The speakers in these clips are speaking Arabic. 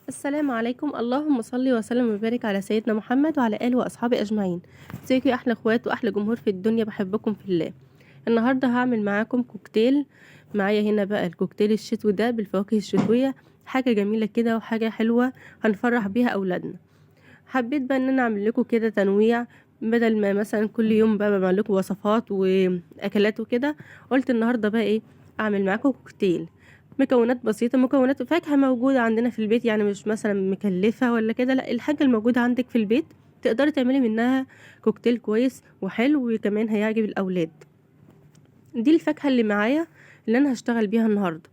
السلام عليكم، اللهم صل وسلم وبارك على سيدنا محمد وعلى آله وأصحابه أجمعين. ازيكم يا أحلى اخوات وأحلى جمهور في الدنيا، بحبكم في الله. النهاردة هعمل معاكم كوكتيل. معايا هنا بقى الكوكتيل الشتوي ده بالفواكه الشتوية، حاجة جميلة كده وحاجة حلوة هنفرح بيها أولادنا. حبيت بقى ان انا اعمل لكم كده تنويع، بدل ما مثلا كل يوم بقى بعمل لكم وصفات واكلات وكده. قلت النهارده بقى ايه، اعمل معاكم كوكتيل. مكونات بسيطه، مكونات فاكهه موجوده عندنا في البيت، يعني مش مثلا مكلفه ولا كده، لا الحاجه الموجوده عندك في البيت تقدري تعملي منها كوكتيل كويس وحلو وكمان هيعجب الاولاد. دي الفاكهة اللي معايا اللي انا هشتغل بيها النهاردة.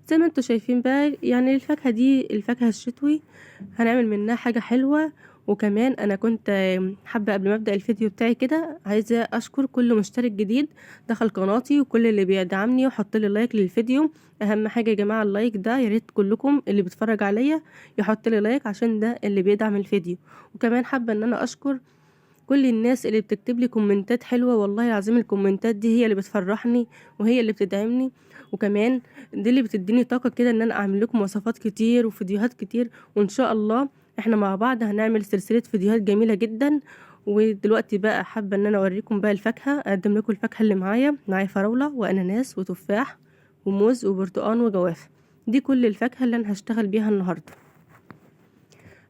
زي ما انتوا شايفين بقى، يعني الفاكهة دي الفاكهة الشتوي هنعمل منها حاجة حلوة. وكمان انا كنت حابة قبل ما ابدأ الفيديو بتاعي كده، عايزة اشكر كل مشترك جديد دخل قناتي وكل اللي بيدعمني وحط لي لايك للفيديو. اهم حاجة يا جماعة اللايك ده، يا ريت كلكم اللي بيتفرج عليا يحط لي لايك عشان ده اللي بيدعم الفيديو. وكمان حابة ان انا اشكر كل الناس اللي بتكتب لي كومنتات حلوة، والله العظيم الكومنتات دي هي اللي بتفرحني وهي اللي بتدعمني. وكمان دي اللي بتديني طاقة كده ان انا اعمل لكم وصفات كتير وفيديوهات كتير، وان شاء الله احنا مع بعض هنعمل سلسلة فيديوهات جميلة جدا. ودلوقتي بقى حابة ان انا اوريكم بقى الفاكهة، اقدم لكم الفاكهة اللي معايا فراولة واناناس وتفاح وموز وبرتقان وجوافة. دي كل الفاكهة اللي انا هشتغل بيها النهاردة،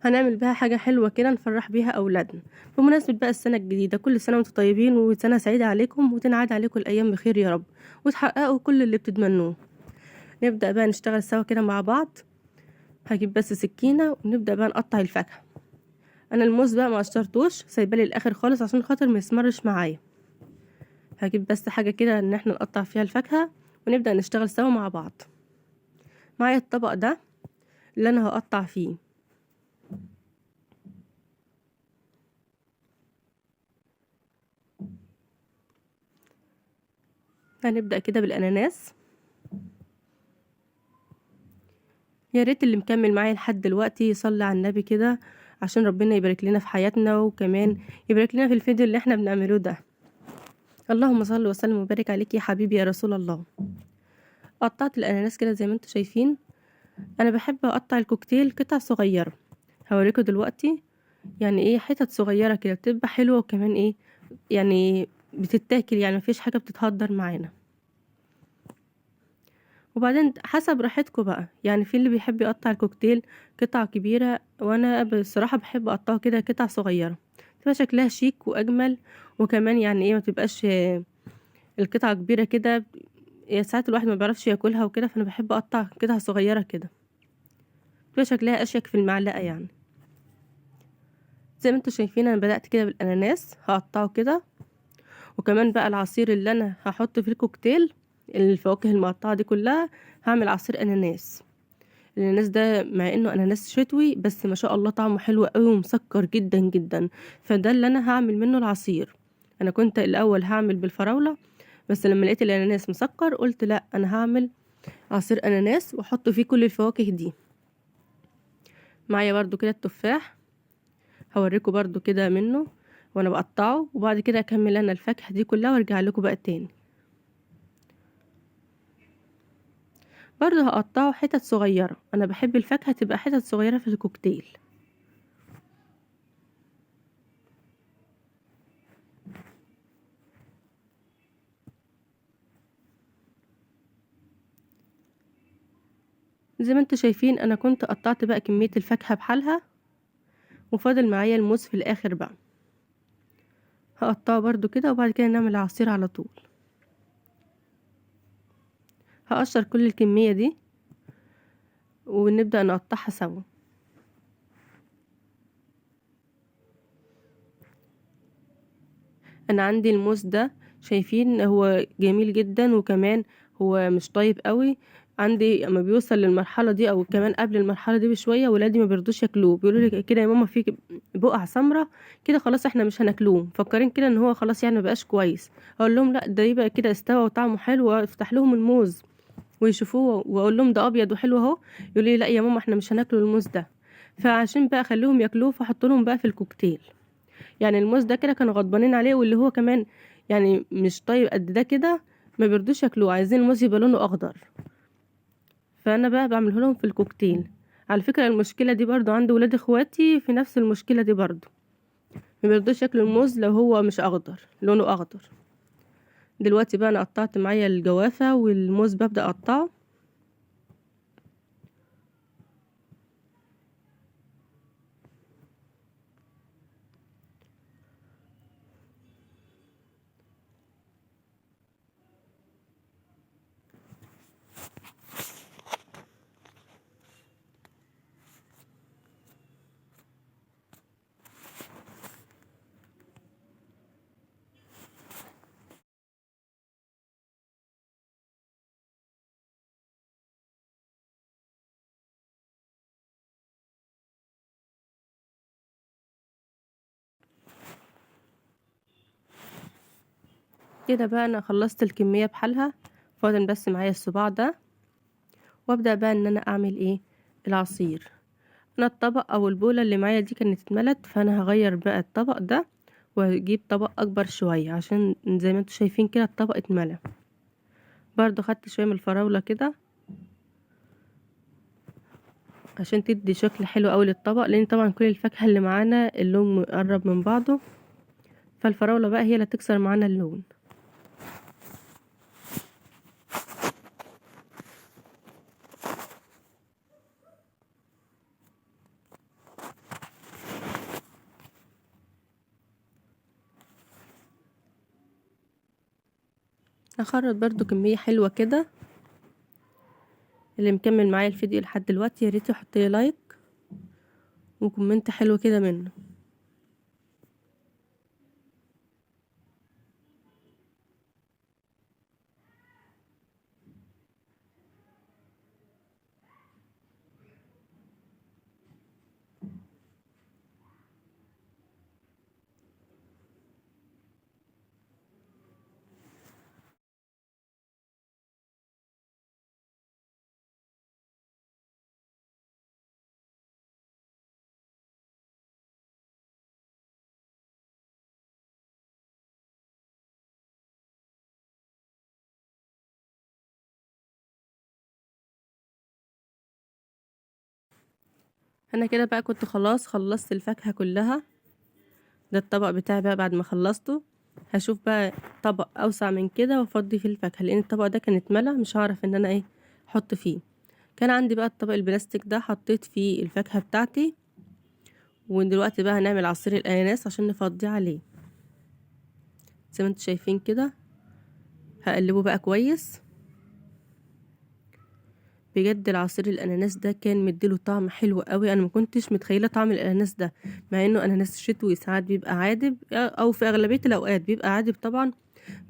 هنعمل بيها حاجة حلوة كده نفرح بيها أولادنا. بمناسبة بقى السنة الجديدة، كل سنة وانتم طيبين وسنة سعيدة عليكم وتنعاد عليكم الأيام بخير يا رب، وتحققوا كل اللي بتتمنوه. نبدأ بقى نشتغل سوا كده مع بعض. هجيب بس سكينة ونبدأ بقى نقطع الفاكهة. أنا الموز بقى ما قشرتوش، سايباه للآخر خالص عشان خاطر ما يسمرش معايا. هجيب بس حاجة كده ان احنا نقطع فيها الفاكهة ونبدأ نشتغل سوا مع بعض. معايا الطبق ده اللي أنا هقطع فيه. هنبدأ كده بالأناناس. يا ريت اللي مكمل معايا لحد دلوقتي يصلي على النبي كده، عشان ربنا يبارك لنا في حياتنا وكمان يبارك لنا في الفيديو اللي احنا بنعمله ده. اللهم صل وسلم وبارك عليك يا حبيبي يا رسول الله. قطعت الاناناس كده زي ما انتم شايفين. انا بحب اقطع الكوكتيل قطع صغيره، هوريكم دلوقتي يعني ايه حتت صغيره كده بتبقى حلوه، وكمان ايه يعني بتتاكل، يعني مفيش حاجه بتتهدر معانا. وبعدين حسب راحتكم بقى، يعني في اللي بيحب يقطع الكوكتيل قطع كبيرة، وانا بصراحة بحب اقطعه كده قطع صغيرة، تبقى شكلها شيك واجمل. وكمان يعني ايه ما تبقاش القطعة كبيرة كده، ساعات الواحد ما بيعرفش ياكلها وكده، فانا بحب اقطع قطع صغيرة كده تبقى شكلها اشيك في المعلقة يعني. زي ما انتوا شايفين انا بدأت كده بالاناناس هقطعه كده. وكمان بقى العصير اللي انا هحط في الكوكتيل، الفواكه المقطعة دي كلها هعمل عصير اناناس. الاناناس ده مع انه اناناس شتوي بس ما شاء الله طعمه حلو قوي ومسكر جدا جدا، فده اللي انا هعمل منه العصير. انا كنت الاول هعمل بالفراولة، بس لما لقيت الاناناس مسكر قلت لا انا هعمل عصير اناناس واحط فيه كل الفواكه دي. معايا برضو كده التفاح، هوريكم برضو كده منه وانا بقطعه، وبعد كده اكمل انا الفاكهة دي كلها وارجع لكم بقى تاني. برضو هقطعه حتت صغيرة، انا بحب الفاكهة تبقى حتت صغيرة في الكوكتيل. زي ما انتوا شايفين انا كنت قطعت بقى كمية الفاكهة بحالها، وفاضل معايا الموز في الاخر بقى هقطعه برضو كده، وبعد كده نعمل عصير على طول. هقشر كل الكمية دي ونبدأ نقطعها سوا. انا عندي الموز ده شايفين هو جميل جدا، وكمان هو مش طيب قوي. عندي اما بيوصل للمرحله دي او كمان قبل المرحله دي بشويه، ولادي ما بيرضوش ياكلوه، بيقولوا لي كده يا ماما في بقع سمره كده خلاص احنا مش هناكلوه، مفكرين كده ان هو خلاص يعني مبقاش كويس. اقول لهم لا ده يبقى كده استوى وطعمه حلو، وافتح لهم الموز ويشوفوه واقول لهم ده ابيض وحلو اهو، يقولوا لي لا يا ماما احنا مش هناكله الموز ده. فعشان بقى اخليهم ياكلوه فاحط لهم بقى في الكوكتيل. يعني الموز ده كده كانوا غضبانين عليه، واللي هو كمان يعني مش طيب قد ده كده، ما بيرضوش ياكلوه، عايزين الموز يبقى لونه اخضر. فانا بقى بعمله لهم في الكوكتيل. على فكرة المشكلة دي برضو عند ولاد اخواتي، في نفس المشكلة دي برضو ما بيرضوش ياكلوا الموز لو هو مش اخضر، لونه اخضر. دلوقتي بقى انا قطعت معايا الجوافة والموز، ببدأ اقطعه. كده بقى انا خلصت الكمية بحالها، فاضل بس معايا الصباع ده، وابدأ بقى ان انا اعمل ايه؟ العصير. انا الطبق او البولة اللي معايا دي كانت اتملت، فانا هغير بقى الطبق ده واجيب طبق اكبر شوية، عشان زي ما انتوا شايفين كده الطبق اتملى. برضو خدت شوية من الفراولة كده عشان تدي شكل حلو قوي للطبق، لان طبعا كل الفاكهة اللي معانا اللون مقرب من بعضه، فالفراولة بقى هي اللي تكسر معانا اللون. هخرط برضو كمية حلوة كده. اللي مكمل معايا الفيديو لحد دلوقتي ياريت يحط لي لايك وكومنت حلو كده منه. انا كده بقى كنت خلاص خلصت الفاكهة كلها. ده الطبق بتاعي بقى بعد ما خلصته. هشوف بقى طبق اوسع من كده وافضي فيه الفاكهة، لان الطبق ده كان اتملى مش هعرف ان انا ايه احط فيه. كان عندي بقى الطبق البلاستيك ده حطيت فيه الفاكهة بتاعتي. ودلوقتي بقى هنعمل عصير الاناناس عشان نفضيه عليه. زي ما انتوا شايفين كده هقلبه بقى كويس. بجد العصير الاناناس ده كان مديله طعم حلو قوي، انا ما كنتش متخيله طعم الاناناس ده، مع انه اناناس شتوي ساعات بيبقى عادب او في اغلبيه الاوقات بيبقى عادب طبعا.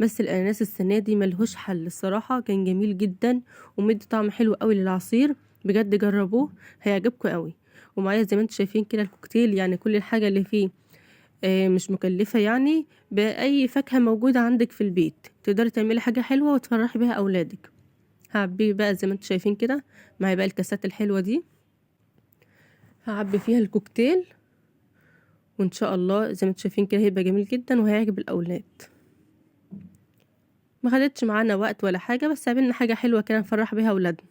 بس الاناناس السنه دي ملهوش حل الصراحه، كان جميل جدا ومدي طعم حلو قوي للعصير. بجد جربوه هيعجبكم قوي. ومعايا زي ما انتوا شايفين كده الكوكتيل، يعني كل الحاجه اللي فيه مش مكلفه، يعني باي فاكهه موجوده عندك في البيت تقدري تعملي حاجه حلوه وتفرحي بيها اولادك. هعبيه بقى زي ما انتوا شايفين كده. معايا بقى الكاسات الحلوة دي هعبي فيها الكوكتيل، وان شاء الله زي ما انتوا شايفين كده هيبقى جميل جدا وهيعجب الاولاد. ما خدتش معانا وقت ولا حاجة، بس عملنا حاجة حلوة كده نفرح بيها اولادنا.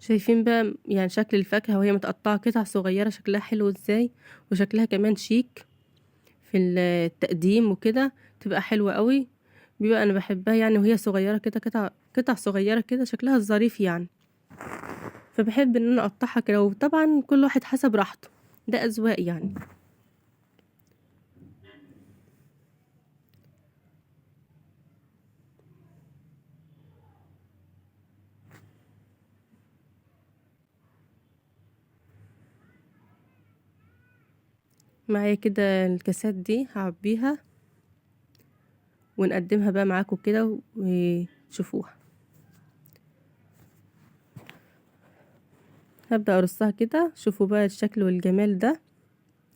شايفين بقى يعني شكل الفاكهة وهي متقطعة قطع صغيرة شكلها حلو ازاي، وشكلها كمان شيك في التقديم وكده، تبقى حلوة قوي. بيبقى انا بحبها يعني وهي صغيرة كده، قطع صغيرة كده شكلها ظريف يعني. فبحب ان انا اقطعها كده، وطبعا كل واحد حسب راحته، ده اذواق يعني. معايا كده الكاسات دي هعبيها ونقدمها بقى معاكم كده وتشوفوها. هبدأ ارصها كده، شوفوا بقى الشكل والجمال ده.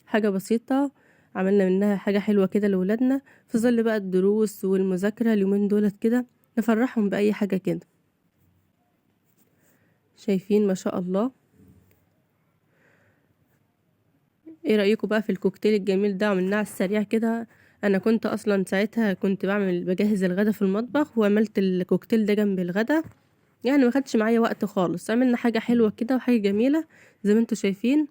حاجة بسيطة عملنا منها حاجة حلوة كده لولادنا في ظل بقى الدروس والمذاكرة اليومين دولت كده. نفرحهم بأي حاجة كده. شايفين ما شاء الله. ايه رأيكم بقى في الكوكتيل الجميل ده؟ عملناه على السريع كده. انا كنت اصلا ساعتها كنت بجهز الغدا في المطبخ، وعملت الكوكتيل ده جنب الغدا، يعني ما خدش معايا وقت خالص. عملنا حاجة حلوة كده وحاجة جميلة زي ما انتوا شايفين.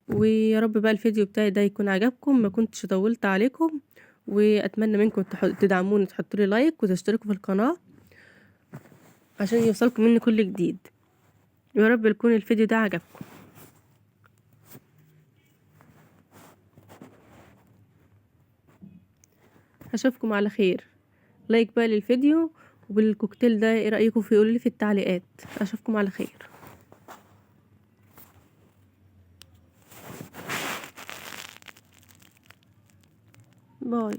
ويا رب بقى الفيديو بتاعي ده يكون عجبكم، ما كنتش طولت عليكم، واتمنى منكم تدعموني، تحطوا لي لايك وتشتركوا في القناة عشان يوصلكم مني كل جديد. يا رب يكون الفيديو ده عجبكم. هشوفكم على خير. لايك بقى للفيديو، وبالكوكتيل ده ايه رأيكم فيه؟ قولوا لي في التعليقات. اشوفكم على خير. باي.